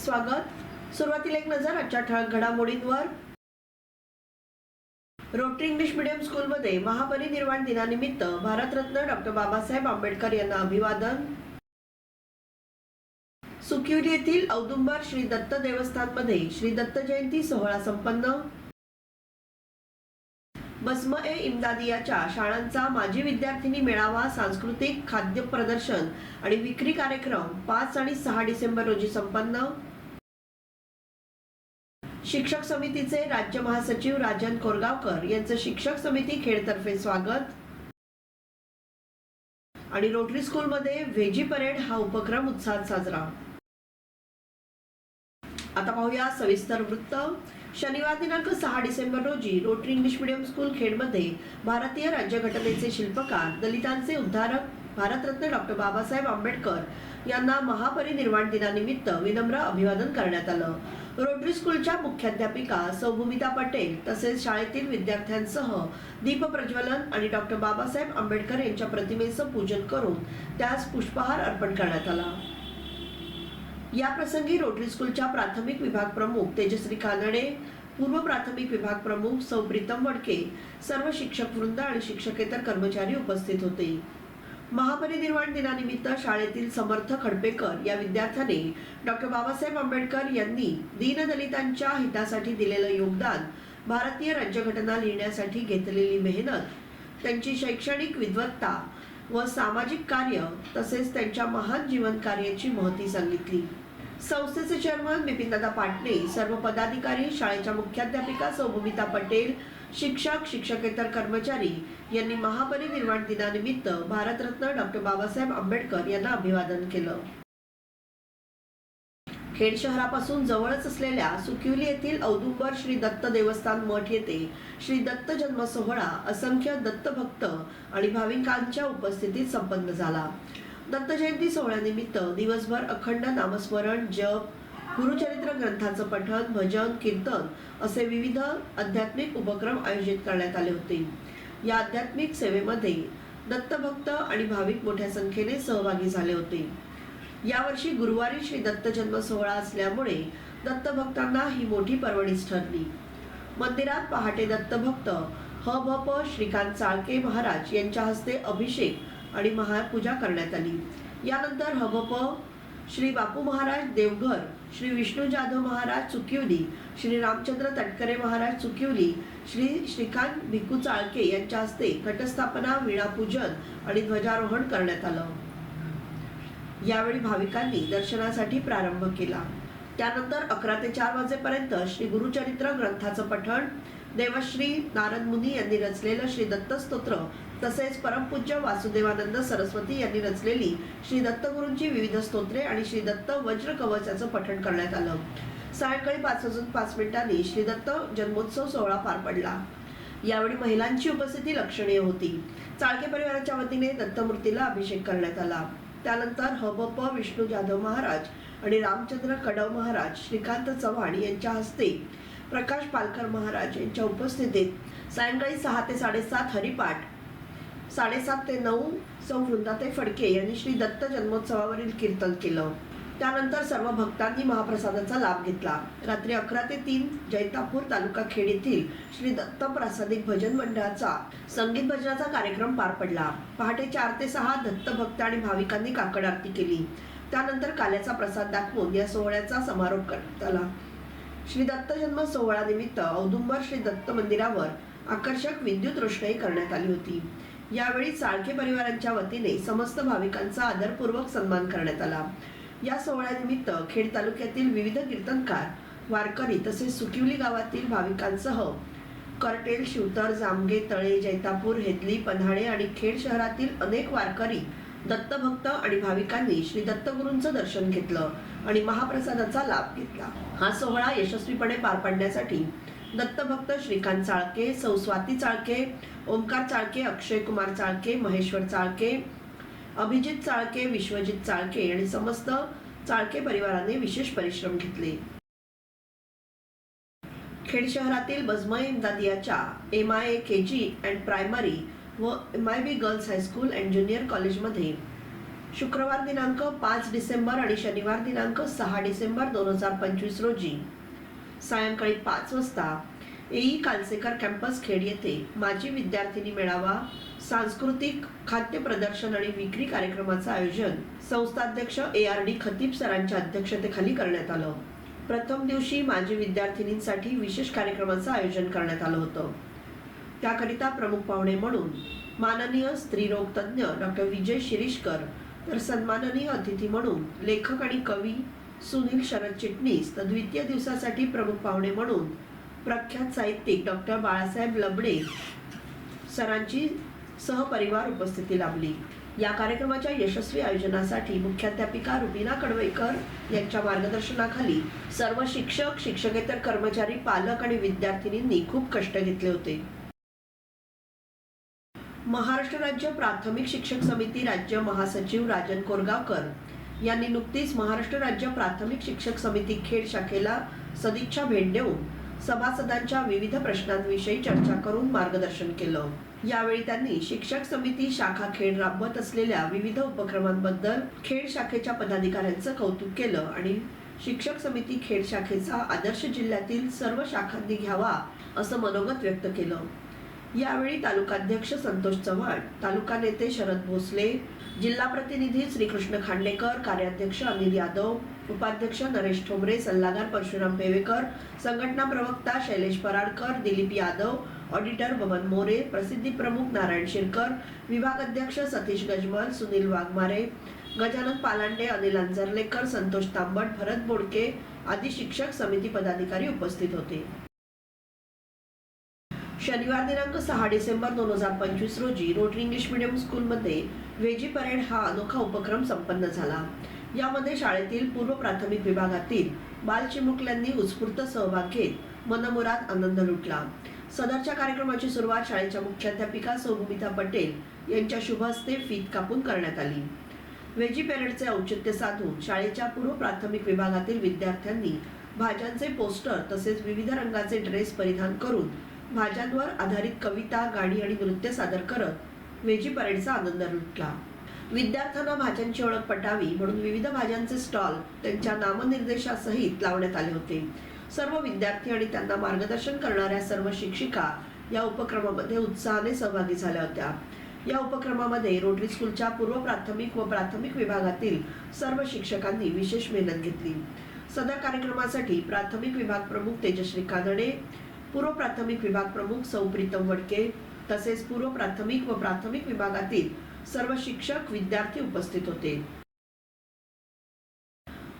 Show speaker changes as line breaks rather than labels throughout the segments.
स्वागत। सुरुवातीला एक नजर आजच्या ठळक घडामोडींवर। रोटरी इंग्लिश मीडियम स्कूलमध्ये महापरिनिर्वाण दिनानिमित्त भारतरत्न डॉक्टर बाबासाहेब आंबेडकर यांना अभिवादन। सुकिवली येथील औदुंबर श्री दत्त देवस्थानमध्ये श्री दत्त जयंती सोहळा संपन्न। बस्म-ए इम्दादियाच्या शाळांचा माजी विद्यार्थिनी मेळावा, सांस्कृतिक, खाद्य प्रदर्शन आणि विक्री कार्यक्रम 5 आणि 6 डिसेंबर रोजी संपन्न। शिक्षक समितीचे राज्य महासचिव राजन कोरगावकर यांचं शिक्षक समिती खेडतर्फे स्वागत। आणि रोटरी स्कूलमध्ये व्हेजी परेड हा उपक्रम उत्साहात साजरा। आता पाहूया सविस्तर वृत्त। शनिवार दिनांक 6 डिसेंबर रोजी रोटरी इंग्लिश मीडियम स्कूल खेडमध्ये भारतीय राज्यघटनेचे शिल्पकार, दलितांचे उद्धारक भारतरत्न डॉक्टर बाबासाहेब आंबेडकर यांना महापरिनिर्वाण दिनानिमित्त विनम्र अभिवादन करण्यात आलं। रोटरी स्कूलच्या मुख्याध्यापिका सौभूमिता पटेल तसेच शाळेतील विद्यार्थ्यांसह दीप प्रज्वलन आणि डॉक्टर बाबासाहेब आंबेडकर यांच्या प्रतिमेचं पूजन करून त्यास पुष्पहार अर्पण करण्यात आला। या प्रसंगी रोटरी स्कूलच्या प्राथमिक विभाग प्रमुख तेजश्री कानडे, पूर्व प्राथमिक विभाग प्रमुख सौ प्रीतम वडके, सर्व शिक्षक वृंद आणि शिक्षकेतर कर्मचारी उपस्थित होते। महापरिनिर्वाण दिनानिमित्त शाळेतील समर्थ खडपेकर या विद्यार्थ्याने डॉक्टर बाबासाहेब आंबेडकर यांनी दीनदलितांच्या हितासाठी दिलेलं योगदान, भारतीय राज्यघटना लिहिण्यासाठी घेतलेली मेहनत, त्यांची शैक्षणिक विद्वत्ता व सामाजिक कार्य तसेच त्यांच्या महान जीवन कार्याची महती सांगितली। संस्थेचे चेअरमन बिपिनदादा पाटणे, सर्व पदाधिकारी, शाळेच्या मुख्याध्यापिका सौभूमिता पटेल, शिक्षक, शिक्षकेतर कर्मचारी यांनी महापरिनिर्वाण दिनानिमित्त भारतरत्न डॉक्टर बाबासाहेब आंबेडकर यांना अभिवादन केलं। खेड शहरापासून जवळच असलेल्या सुकिवली येथील औदुंबर श्री दत्त देवस्थान मठ येथे श्री दत्त जन्म सोहळा असंख्य दत्त भक्त आणि भाविकांच्या उपस्थितीत संपन्न झाला। दत्त जयंती सोहळ्यानिमित्त दिवसभर अखंड नामस्मरण, जप, गुरुचरित्र ग्रंथाचं पठण, भजन, कीर्तन असे विविध आध्यात्मिक उपक्रम आयोजित करण्यात आले होते। या आध्यात्मिक सेवेमध्ये दत्तभक्त आणि भाविक मोठ्या संख्येने सहभागी झाले होते। यावर्षी गुरुवारी श्री दत्त जन्म सोहळा असल्यामुळे दत्तभक्तांना ही मोठी पर्वणीच ठरली। मंदिरात पहाटे दत्तभक्त ह.भ.प. श्रीकांत चाळके महाराज यांच्या हस्ते अभिषेक आणि महापूजा करण्यात आली। यानंतर ह.भ.प. श्री बापू महाराज देवघर, श्री विष्णू जाधव महाराज चुकिवली, श्री रामचंद्र तटकरे महाराज चुकिवली, श्री श्रीकांत भिकू चाळके यांच्या हस्ते घटस्थापना, वीणापूजन आणि ध्वजारोहण करण्यात आलं। यावेळी भाविकांनी दर्शनासाठी प्रारंभ केला। त्यानंतर 11 ते 4 वाजेपर्यंत श्री गुरुचरित्र ग्रंथाचं पठण, देवश्री नारद मुनी यांनी रचलेलं श्री दत्त स्तोत्र तसेच परमपूज्य वासुदेवानंद सरस्वती यांनी रचलेली श्री दत्तगुरूंची विविध स्तोत्रे आणि श्री दत्त वज्र कवचाचं पठण करण्यात आलं। सायंकाळी 5:05 श्री दत्त जन्मोत्सव सोहळा पार पडला। यावेळी महिलांची उपस्थिती लक्षणीय होती। चाळके परिवाराच्या वतीने दत्तमूर्तीला अभिषेक करण्यात आला। त्यानंतर ह.भ.प. विष्णू जाधव महाराज आणि रामचंद्र कडव महाराज, श्रीकांत चव्हाण यांच्या हस्ते प्रकाश पालकर महाराज यांच्या उपस्थितीत सायंकाळी 6 ते 7:30 हरिपाठ, 7:30 ते 9 सौ वृंदाताई फडके यांनी श्री दत्त जन्मोत्सवावरील कीर्तन केलं। त्यानंतर सर्व भक्तांनी महाप्रसादाचा लाभ घेतला। रात्री 11 ते 3 जैतापूर तालुका खेड येथील श्री दत्त प्रासादिक भजन मंडळाचा संगीत भजनाचा कार्यक्रम पार पडला। पहाटे 4 ते 6 दत्त भक्त आणि भाविकांनी काकड आरती केली। त्यानंतर काल्याचा प्रसाद दाखवून या सोहळ्याचा समारोप करण्यात आला। श्री दत्त जन्म सोहळा निमित्त औदुंबर श्री दत्त मंदिरावर आकर्षक विद्युत रोषणाई करण्यात आली होती। यावेळी चाळके परिवारांच्या वतीने समस्त भाविकांचा आदरपूर्वक सन्मान करण्यात आला। या सोहळ्यानिमित्त खेड तालुक्यातील विविध कीर्तनकार, वारकरी तसेच सुकिवली गावातील भाविकांसह करटेल, शिवतर, जामगे, तळे, जैतापूर, हेदली, पन्हाळे आणि खेड शहरातील अनेक वारकरी, दत्तभक्त आणि भाविकांनी श्री दत्तगुरूंचं दर्शन घेतलं आणि महाप्रसादाचा लाभ घेतला। हा सोहळा यशस्वीपणे पार पाडण्यासाठी दत्तभक्त श्रीकांत चाळके, सौ स्वाती चाळके, ओमकार चाळके, अक्षय कुमार चाळके, महेश्वर चाळके, अभिजित चाळके, विश्वजित चाळके आणि समस्त चाळके परिवाराने विशेष परिश्रम घेतले। खेड शहरातील बस्म-ए इम्दादियाच्या MIA KG अँड प्रायमरी व MIB girls high school and junior कॉलेजमध्ये शुक्रवार दिनांक 5 डिसेंबर आणि शनिवार दिनांक 6 डिसेंबर 2025 रोजी सायंकाळी 5 वाजता एई कालसेकर कॅम्पस खेड येथे माजी विद्यार्थिनी मेळावा, सांस्कृतिक खाद्य प्रदर्शन आणि विक्री कार्यक्रमाचं आयोजन संस्थाध्यक्ष ARD खतीब सरांच्या अध्यक्षतेखाली करण्यात आलं. प्रथम दिवशी माजी विद्यार्थिनींसाठी विशेष कार्यक्रमाचं आयोजन करण्यात आलं होतं. त्याकरिता प्रमुख पाहुणे म्हणून माननीय स्त्रीरोग तज्ज्ञ डॉक्टर विजय शिरीषकर, तर सन्माननीय अतिथी म्हणून लेखक आणि कवी सुनील शरद चिटणीस, तर द्वितीय दिवसासाठी प्रमुख पाहुणे म्हणून प्रख्यात साहित्यिक डॉक्टर बाळासाहेब लबडे सरांची सहपरिवार उपस्थिती लाभली. या कार्यक्रमाच्या यशस्वी आयोजनासाठी मुख्याध्यापिका रुबीना कडवईकर यांच्या मार्गदर्शनाखाली सर्व शिक्षक, शिक्षकेतर कर्मचारी, पालक आणि विद्यार्थिनींनी खूप कष्ट घेतले होते. महाराष्ट्र राज्य प्राथमिक शिक्षक समिती राज्य महासचिव राजन कोरगावकर यांनी नुकतीच महाराष्ट्र राज्य प्राथमिक शिक्षक समिती खेड शाखेला सदिच्छा भेट देऊन सभासदांच्या विविध प्रश्नांविषयी चर्चा करून मार्गदर्शन केलं. यावेळी त्यांनी शिक्षक समिती शाखा खेड राबवत असलेल्या विविध उपक्रमांबद्दल खेड शाखेच्या पदाधिकाऱ्यांचं कौतुक केलं आणि शिक्षक समिती खेड शाखेचा आदर्श जिल्ह्यातील सर्व शाखांनी घ्यावा असं मनोगत व्यक्त केलं. यावेळी तालुकाध्यक्ष संतोष चव्हाण, तालुका नेते शरद भोसले, जिल्हा प्रतिनिधी श्रीकृष्ण खांडेकर, कार्याध्यक्ष अनिल यादव, उपाध्यक्ष नरेश ठोंबरे, सल्लागार परशुराम पेवेकर, संघटना प्रवक्ता शैलेश पराडकर, दिलीप यादव, ऑडिटर बबन मोरे, प्रसिद्धी प्रमुख नारायण शिरकर, विभाग अध्यक्ष सतीश गजमल, सुनील वाघमारे, गजानन पालांडे, अनिल अंजरलेकर, संतोष तांबट, भरत बोडके आदी शिक्षक समिती पदाधिकारी उपस्थित होते. शनिवार दिनांक 6 डिसेंबर 2025 रोजी रोटरी इंग्लिश मीडियम स्कूलमध्ये वेजी परेड हा अनोखा उपक्रम संपन्न झाला. यामध्ये शाळेतील पूर्व प्राथमिक विभागातील बालचिमुकल्यांनी उत्स्फूर्त सहभाग घेत मनमुराद आनंद लुटला. सदरच्या कार्यक्रमाची सुरुवात शाळेच्या मुख्याध्यापिका सौभूमिता पटेल यांच्या शुभ हस्ते फीत कापून करण्यात आली. वेजी परेडचे औचित्य साधून शाळेच्या पूर्व प्राथमिक विभागातील विद्यार्थ्यांनी भाज्यांचे पोस्टर तसेच विविध रंगाचे ड्रेस परिधान करून भाज्यांवर आधारित कविता, गाणी आणि नृत्य सादर करत वेजी परेडचा आनंद लुटला. विद्यार्थ्यांना भाज्यांची ओळख पटावी म्हणून विविध भाज्यांचे स्टॉल त्यांच्या नामनिर्देशासहित लावण्यात आले होते. सर्व विद्यार्थी आणि त्यांना मार्गदर्शन करणाऱ्या सर्व शिक्षिका या उपक्रमामध्ये उत्साहाने सहभागी झाल्या होत्या. या उपक्रमामध्ये रोटरी स्कूलच्या पूर्व प्राथमिक व प्राथमिक विभागातील सर्व शिक्षकांनी विशेष मेहनत घेतली. सदर कार्यक्रमासाठी प्राथमिक विभाग प्रमुख तेजश्री कानडे, पूर्व प्राथमिक विभाग प्रमुख सौ प्रीतम वडके तसेच पूर्व प्राथमिक व प्राथमिक विभागातील सर्व शिक्षक, विद्यार्थी उपस्थित होते.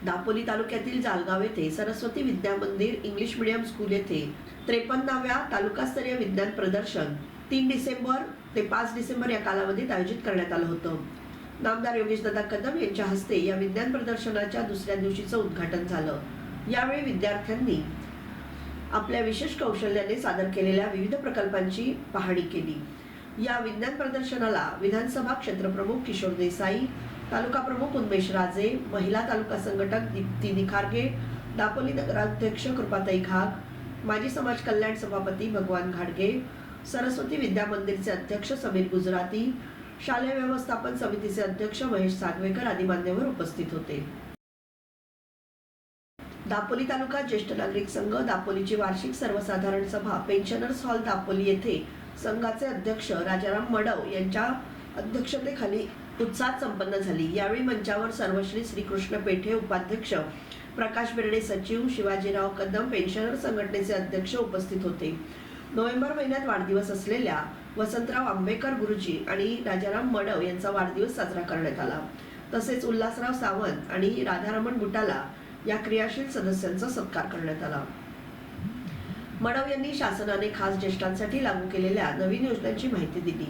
दापोली तालुक्यातील जालगाव येथे सरस्वती विद्या मंदिर इंग्लिश मीडियम स्कूल येथे 53व्या तालुकास्तरीय विज्ञान प्रदर्शन 3 डिसेंबर ते 5 डिसेंबर या कालावधीत आयोजित करण्यात आलं होतं. नामदार योगेशदादा कदम यांच्या हस्ते या विज्ञान प्रदर्शनाच्या दुसऱ्या दिवशीचं उद्घाटन झालं. यावेळी विद्यार्थ्यांनी आपल्या विशेष कौशल्याने सादर केलेल्या विविध प्रकल्पांची पाहणी केली. या विज्ञान प्रदर्शनाला विधानसभा क्षेत्रप्रमुख किशोर देसाई, तालुका प्रमुख उन्मेष राजे, महिला तालुका संघटक दीप्ती निखारगे, दापोली नगराध्यक्ष कृपाताई घाग, माजी समाज कल्याण सभापती भगवान घाडगे, सरस्वती विद्या मंदिरचे अध्यक्ष समीर गुजराती, शालेय व्यवस्थापन समितीचे अध्यक्ष महेश सागवेकर आदी मान्यवर उपस्थित होते. दापोली तालुका ज्येष्ठ नागरिक संघ दापोलीची वार्षिक सर्वसाधारण सभा पेन्शनर्स हॉल दापोली येथे संघाचे अध्यक्ष राजाराम मडव यांच्या अध्यक्षतेखाली उत्साहात संपन्न झाली. यावेळी मंचावर सर्वश्री श्रीकृष्ण पेठे उपाध्यक्ष, प्रकाश बेर्डे सचिव, शिवाजीराव कदम पेन्शनर संघटनेचे अध्यक्ष उपस्थित होते. नोव्हेंबर महिन्यात वाढदिवस असलेल्या वसंतराव आंबेकर गुरुजी आणि राजाराम मडव यांचा वाढदिवस साजरा करण्यात आला. तसेच उल्हासराव सावंत आणि राधारमण बुटाला या क्रियाशील सदस्यांचा सत्कार करण्यात आला. मडव यांनी शासनाने खास ज्येष्ठांसाठी लागू केलेल्या नवीन योजनांची माहिती दिली.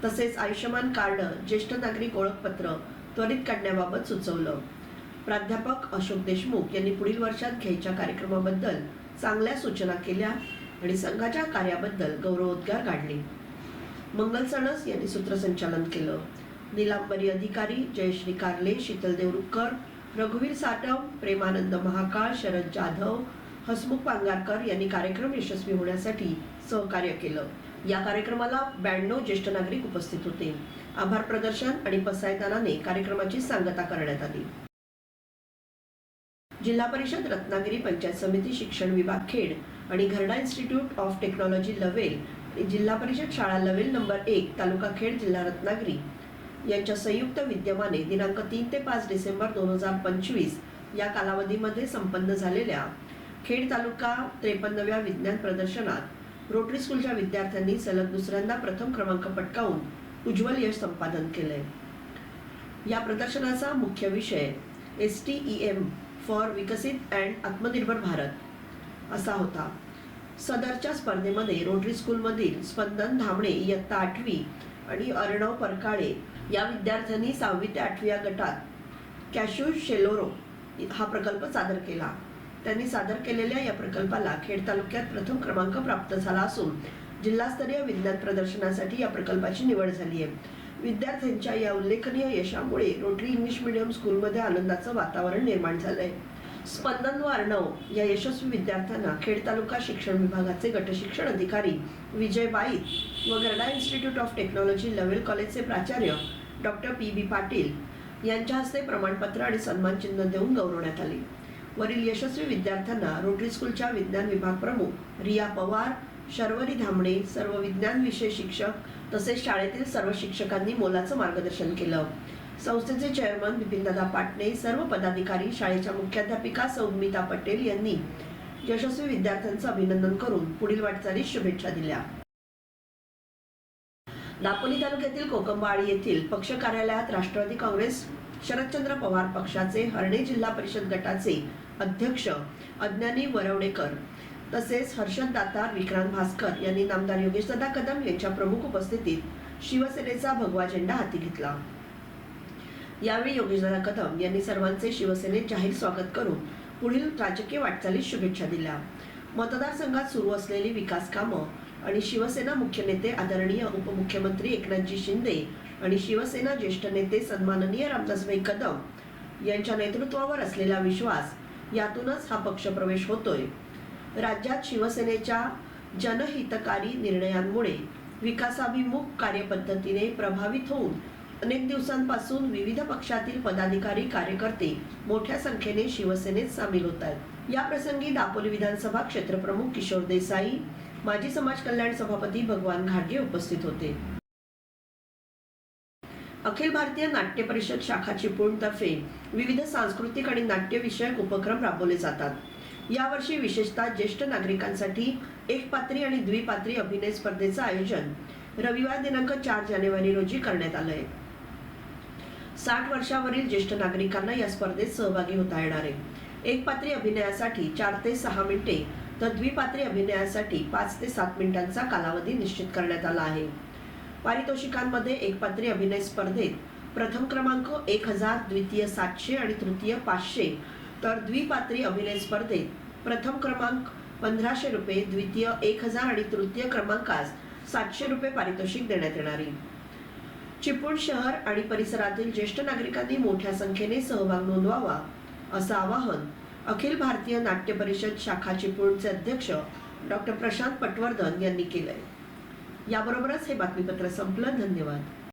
तसेच आयुष्यमान कार्ड, ज्येष्ठ नागरिक ओळखपत्र त्वरित काढण्याबाबत सुचवलं. प्राध्यापक अशोक देशमुख यांनी पुढील वर्षात घ्यायच्या कार्यक्रमाबद्दल चांगल्या सूचना केल्या आणि संघाच्या कार्याबद्दल गौरवोद्गार काढले. मंगल सणस यांनी सूत्रसंचालन केलं. निलांबरी अधिकारी जयश्री कारले, शीतल देवरुखकर, रघुवीर साटम, प्रेमानंद महाकाळ, शरद जाधव, हसमुख पांगारकर यांनी कार्यक्रम यशस्वी होण्यासाठी सहकार्य केलं. या कार्यक्रमाला 92 ज्येष्ठ नागरिक उपस्थित होते. आभार प्रदर्शन आणि पसायदानाने कार्यक्रमाची सांगता करण्यात आली. जिल्हा परिषद रत्नागिरी पंचायत समिती शिक्षण विभाग खेड आणि Gharda institute of technology Lovell, जिल्हा परिषद शाळा लवेल नंबर 1 तालुका खेड जिल्हा रत्नागिरी यांच्या संयुक्त विद्यमाने दिनांक 3 ते 5 डिसेंबर 2025 या कालावधीमध्ये संपन्न झालेल्या खेड तालुका 53व्या विज्ञान प्रदर्शनात रोटरी स्कूलच्या विद्यार्थ्यांनी सलग दुसऱ्यांदा प्रथम क्रमांक पटकावून उज्ज्वल यश संपादन केले. या प्रदर्शनाचा मुख्य विषय STEM फॉर विकसित अँड आत्मनिर्भर भारत असा होता. सदरच्या स्पर्धेमध्ये रोटरी स्कूलमधील स्पंदन धामणे इयत्ता 8वी आणि अर्णव परकाळे या विद्यार्थ्यांनी 6वी ते 8वी या गटात कॅशू शेलोरो हा प्रकल्प सादर केला. त्यांनी सादर केलेल्या या प्रकल्पाला खेड तालुक्यात प्रथम क्रमांक प्राप्त झाला असून जिल्हास्तरीय विज्ञान प्रदर्शनासाठी या प्रकल्पाची निवड झाली आहे. विद्यार्थ्यांच्या या उल्लेखनीय यशामुळे रोटरी इंग्लिश मीडियम स्कूलमध्ये आनंदाचं वातावरण निर्माण झालंय. स्पंदन व अर्णव या यशस्वी विद्यार्थ्यांना खेड तालुका शिक्षण विभागाचे गट शिक्षण अधिकारी विजय बाईत व Gharda institute of technology Lovell कॉलेजचे प्राचार्य डॉक्टर PB पाटील यांच्या हस्ते प्रमाणपत्र आणि सन्मान चिन्ह देऊन गौरवण्यात आले. वरील यशस्वी विद्यार्थ्यांना रोटरी स्कूलच्या विज्ञान विभाग प्रमुख रिया पवार, शर्वरी धामणे, सर्व विज्ञान विषय शिक्षक तसेच शाळेतील सर्व शिक्षकांनी मोलाचं मार्गदर्शन केलं. संस्थेचे चेअरमन बिपिनदादा पाटणे, सर्व पदाधिकारी, शाळेच्या मुख्याध्यापिका सौमिता पटेल यांनी यशस्वी विद्यार्थ्यांचं अभिनंदन करून पुढील वाटचालीस शुभेच्छा दिल्या. दापोली तालुक्यातील कोकंबाळी येथील पक्ष कार्यालयात राष्ट्रवादी काँग्रेस शरदचंद्र पवार पक्षाचे हर्णे जिल्हा परिषद गटाचे अध्यक्ष अज्ञानी वरवडेकर तसेच हर्षद दातार, विक्रांत भास्कर यांनी नामदार योगेशदादा कदम यांच्या प्रमुख उपस्थितीत शिवसेनेचा भगवा झेंडा हाती घेतला. यावेळी योगेशदादा कदम यांनी सर्वांचे शिवसेनेत जाहीर स्वागत करून पुढील राजकीय वाटचालीस शुभेच्छा दिल्या. मतदारसंघात सुरू असलेली विकास कामं आणि शिवसेना मुख्य नेते आदरणीय उपमुख्यमंत्री एकनाथजी शिंदे आणि शिवसेना ज्येष्ठ नेते सन्माननीय रामदासभाई कदम यांच्या नेतृत्वावर असलेला विश्वास यातूनच हा पक्ष प्रवेश होतोय. राज्यात शिवसेनेच्या जनहितकारी निर्णयांमुळे विकासाभिमुख कार्यपद्धतीने प्रभावित होऊन अनेक दिवसांपासून विविध पक्षातील पदाधिकारी कार्यकर्ते मोठ्या संख्येने शिवसेनेत सामील होत आहेत. या प्रसंगी दापोली विधानसभा क्षेत्रप्रमुख किशोर देसाई, माजी समाज कल्याण सभापती भगवान घाडगे उपस्थित होते. अखिल भारतीय नाट्य परिषद शाखा चिपळूणतर्फे विविध सांस्कृतिक आणि नाट्य विषयक उपक्रम राबवले जातात. यावर्षी विशेषतः ज्येष्ठ नागरिकांसाठी एकपात्री आणि द्विपात्री अभिनय स्पर्धेचं आयोजन रविवार दिनांक 4 जानेवारी रोजी करण्यात आलंय. 60 वर्षावरील ज्येष्ठ नागरिकांना या स्पर्धेत सहभागी होता येणार आहे. एकपात्री अभिनयासाठी 4 ते 6 मिनिटे तर द्विपात्री अभिनयासाठी 5 ते 7 मिनिटांचा कालावधी निश्चित करण्यात आला आहे. पारितोषिकांमध्ये एकपात्री अभिनय स्पर्धेत प्रथम क्रमांक 1000, द्वितीय 700 आणि तृतीय 500 तर द्विपात्री अभिनय स्पर्धेत प्रथम क्रमांक 1500 रुपये, द्वितीय 1000 आणि तृतीय क्रमांकास 700 रुपये पारितोषिक देण्यात येणार आहे. चिपळूण शहर आणि परिसरातील ज्येष्ठ नागरिकांनी मोठ्या संख्येने सहभाग नोंदवावा असं आवाहन अखिल भारतीय नाट्य परिषद शाखा चिपळूणचे अध्यक्ष डॉक्टर प्रशांत पटवर्धन यांनी केलंय. याबरोबरच हे बातमीपत्र संपलं. धन्यवाद.